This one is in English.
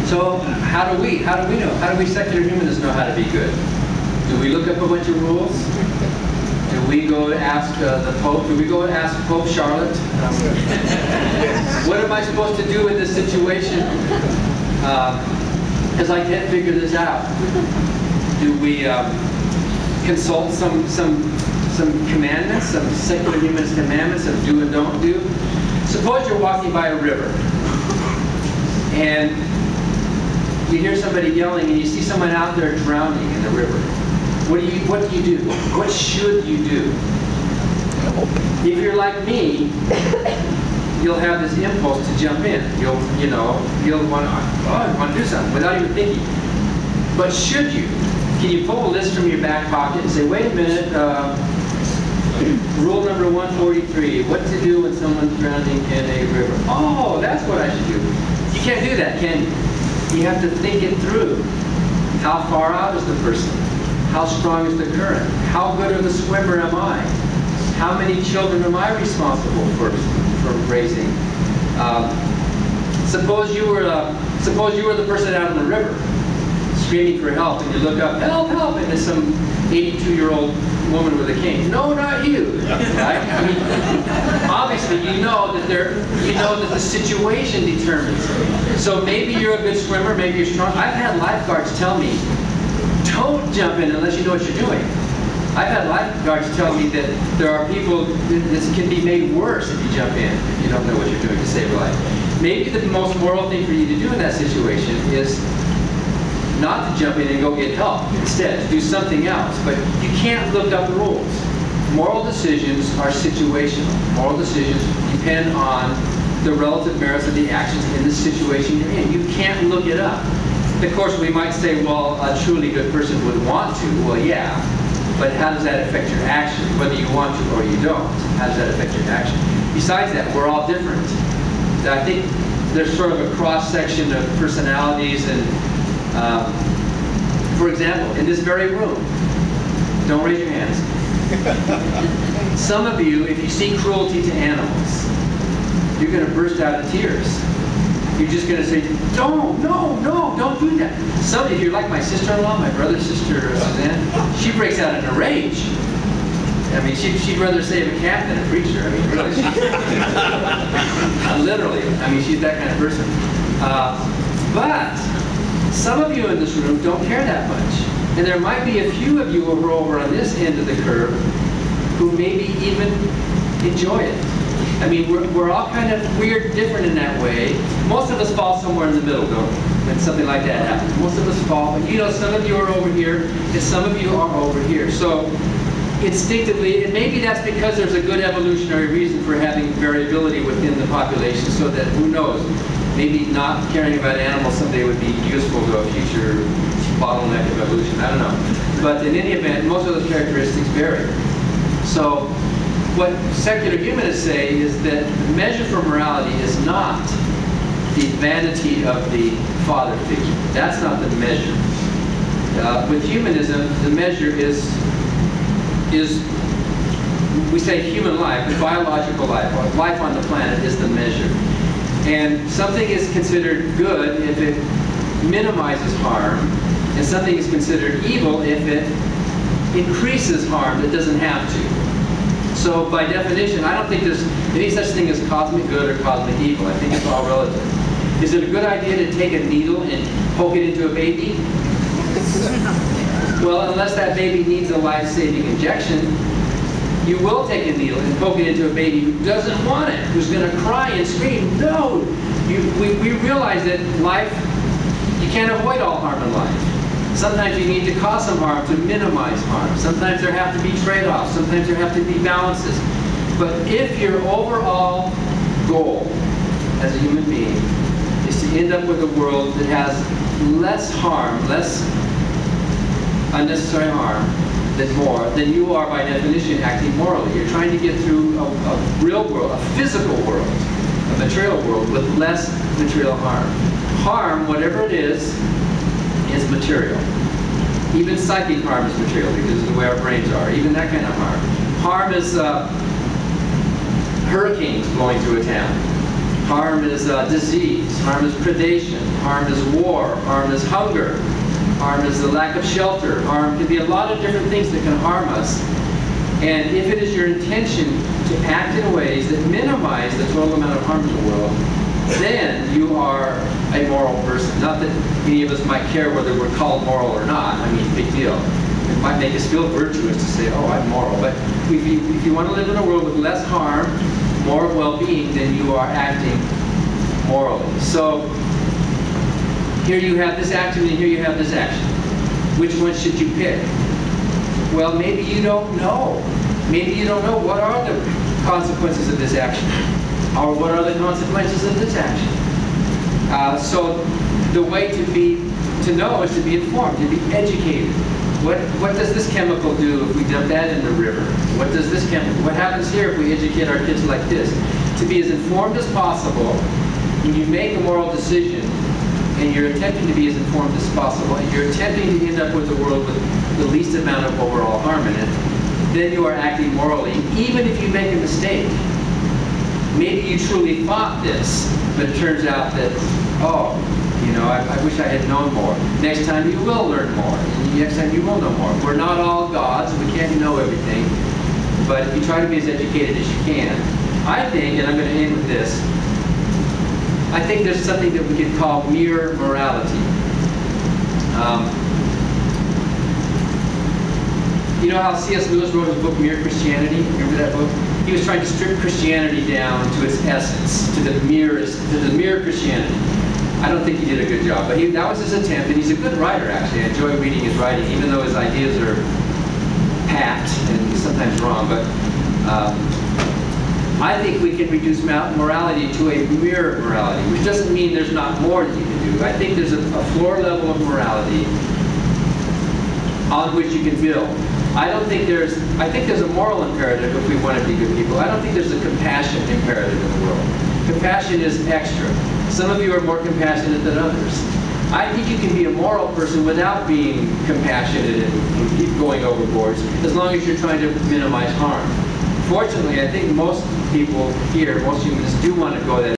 So how do we know? How do we secular humanists know how to be good? Do we look up a bunch of rules? Do we go ask the Pope? Do we go ask Pope Charlotte? What am I supposed to do in this situation? Because I can't figure this out. Do we consult some commandments, some secular humanist commandments of do and don't do? Suppose you're walking by a river and you hear somebody yelling and you see someone out there drowning in the river. What do you do? What should you do? If you're like me, you'll have this impulse to jump in. You'll want to do something without even thinking. But should you? Can you pull a list from your back pocket and say, wait a minute, rule number 143, what to do when someone's drowning in a river? Oh, that's what I should do. You can't do that, can you? You have to think it through. How far out is the person? How strong is the current? How good of a swimmer am I? How many children am I responsible for raising? Suppose you were the person out in the river, screaming for help, and you look up, help, help, and there's some 82-year-old woman with a cane. No, not you. Right? I mean, obviously, you know that the situation determines. So maybe you're a good swimmer, maybe you're strong. I've had lifeguards tell me, don't jump in unless you know what you're doing. I've had lifeguards tell me that there are people, this can be made worse if you jump in, if you don't know what you're doing to save a life. Maybe the most moral thing for you to do in that situation is not to jump in and go get help. Instead, to do something else. But you can't look up rules. Moral decisions are situational. Moral decisions depend on the relative merits of the actions in the situation you're in. You can't look it up. Of course, we might say, well, a truly good person would want to. Well, yeah. But how does that affect your action? Whether you want to or you don't. How does that affect your action? Besides that, we're all different. I think there's sort of a cross-section of personalities and for example, in this very room, don't raise your hands. Some of you, if you see cruelty to animals, you're going to burst out in tears. You're just going to say, no, don't do that. Some, if you're like my sister-in-law, my brother's sister, Suzanne, she breaks out in a rage. I mean, she'd rather save a cat than a preacher. I mean, really, literally. I mean, she's that kind of person. But some of you in this room don't care that much. And there might be a few of you who are over on this end of the curve who maybe even enjoy it. I mean, we're all kind of weird, different in that way. Most of us fall somewhere in the middle, though, when something like that happens. Most of us fall, but you know, some of you are over here, and some of you are over here. So instinctively, and maybe that's because there's a good evolutionary reason for having variability within the population, so that, who knows, maybe not caring about animals someday would be useful to a future bottleneck of evolution. I don't know. But in any event, most of those characteristics vary. So what secular humanists say is that the measure for morality is not the vanity of the father figure. That's not the measure. With humanism, the measure is we say human life, the biological life, or life on the planet is the measure. And something is considered good if it minimizes harm, and something is considered evil if it increases harm that doesn't have to. So by definition, I don't think there's any such thing as cosmic good or cosmic evil. I think it's all relative. Is it a good idea to take a needle and poke it into a baby? Well, unless that baby needs a life-saving injection, you will take a needle and poke it into a baby who doesn't want it, who's going to cry and scream. No! We realize that life, you can't avoid all harm in life. Sometimes you need to cause some harm to minimize harm. Sometimes there have to be trade-offs. Sometimes there have to be balances. But if your overall goal as a human being is to end up with a world that has less harm, less unnecessary harm, than more, then you are by definition acting morally. You're trying to get through a real world, a physical world, a material world with less material harm. Harm, whatever it is material. Even psychic harm is material because of the way our brains are. Even that kind of harm. Harm is hurricanes blowing through a town. Harm is disease. Harm is predation. Harm is war. Harm is hunger. Harm is the lack of shelter. Harm can be a lot of different things that can harm us. And if it is your intention to act in ways that minimize the total amount of harm in the world, then you are a moral person. Not that any of us might care whether we're called moral or not. I mean, big deal. It might make us feel virtuous to say, oh, I'm moral. But if you want to live in a world with less harm, more well-being, then you are acting morally. So here you have this action and here you have this action. Which one should you pick? Well, maybe you don't know. Maybe you don't know what are the consequences of this action, or what are the consequences of this action. So the way to know is to be informed, to be educated. What does this chemical do if we dump that in the river? What does this chemical? What happens here if we educate our kids like this? To be as informed as possible. When you make a moral decision, and you're attempting to be as informed as possible, and you're attempting to end up with a world with the least amount of overall harm in it, then you are acting morally, even if you make a mistake. Maybe you truly thought this, but it turns out that, oh, you know, I wish I had known more. Next time you will learn more. And next time you will know more. We're not all gods, we can't know everything. But if you try to be as educated as you can, I think, and I'm going to end with this, I think there's something that we could call mere morality. You know how C.S. Lewis wrote his book, Mere Christianity? Remember that book? He was trying to strip Christianity down to its essence, to the mere Christianity. I don't think he did a good job, but that was his attempt, and he's a good writer, actually. I enjoy reading his writing, even though his ideas are packed and sometimes wrong. But I think we can reduce morality to a mere morality, which doesn't mean there's not more that you can do. I think there's a floor level of morality on which you can build. I think there's a moral imperative if we want to be good people. I don't think there's a compassion imperative in the world. Compassion is extra. Some of you are more compassionate than others. I think you can be a moral person without being compassionate and keep going overboard, as long as you're trying to minimize harm. Fortunately, I think most people here, most humans, do want to go that